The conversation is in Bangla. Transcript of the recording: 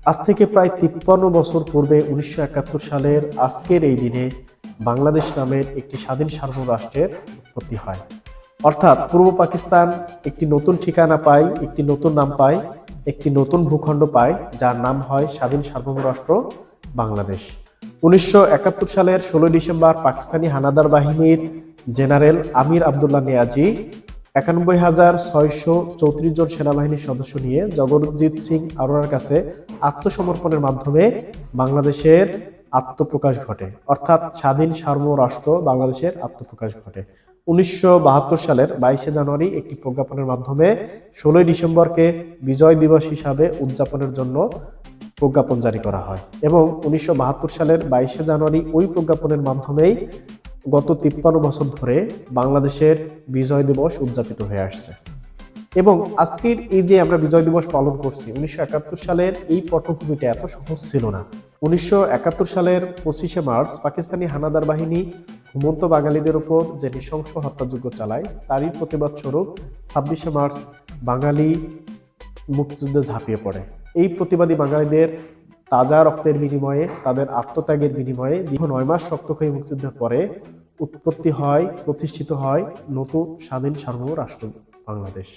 আজ থেকে প্রায় 53 বছর পূর্বে 1971 সালের আজকের এই দিনে বাংলাদেশ নামের একটি স্বাধীন সার্বভৌম রাষ্ট্রের উৎপত্তি হয়। অর্থাৎ পূর্ব পাকিস্তান একটি নতুন ঠিকানা পায়, একটি নতুন নাম পায়, একটি নতুন ভূখণ্ড পায়, যার নাম হয় স্বাধীন সার্বভৌম রাষ্ট্র বাংলাদেশ। 1971 সালের 16 ডিসেম্বর পাকিস্তানি হানাদার বাহিনীর জেনারেল আমির আবদুল্লাহ নিয়াজি 91,634 জন সেনাবাহিনীর সদস্য নিয়ে জগৎজিৎ সিং আরোরার কাছে আত্মসমর্পণের মাধ্যমে বাংলাদেশের আত্মপ্রকাশ ঘটে, অর্থাৎ স্বাধীন সার্বভৌম রাষ্ট্র বাংলাদেশের আত্মপ্রকাশ ঘটে। 1972 সালের 22শে জানুয়ারি একটি প্রজ্ঞাপনের মাধ্যমে 16 ডিসেম্বরকে বিজয় দিবস হিসাবে উদযাপনের জন্য প্রজ্ঞাপন জারি করা হয় এবং 1972 সালের 22শে জানুয়ারি ওই প্রজ্ঞাপনের মাধ্যমেই গত 53 বছর ধরে বাংলাদেশের বিজয় দিবস উদযাপিত হয়ে আসছে। এবং আজকের এই যে আমরা বিজয় দিবস পালন করছি, 1971 সালের এই পটভূমিটা এত সহজ ছিল না। 1971 সালের 25শে মার্চ পাকিস্তানি হানাদার বাহিনী ঘুমন্ত বাঙালিদের উপর যে নৃশংস হত্যাযজ্ঞ চালায়, তারই প্রতিবাদ স্বরূপ 26শে মার্চ বাঙালি মুক্তিযুদ্ধে ঝাঁপিয়ে পড়ে। এই প্রতিবাদী বাঙালিদের তাজা রক্তের বিনিময়ে, তাদের আত্মত্যাগের বিনিময়ে দীর্ঘ 9 মাস রক্তক্ষয়ী মুক্তিযুদ্ধের পরে উৎপত্তি হয়, প্রতিষ্ঠিত হয় নতুন স্বাধীন সার্বভৌম রাষ্ট্র বাংলাদেশ।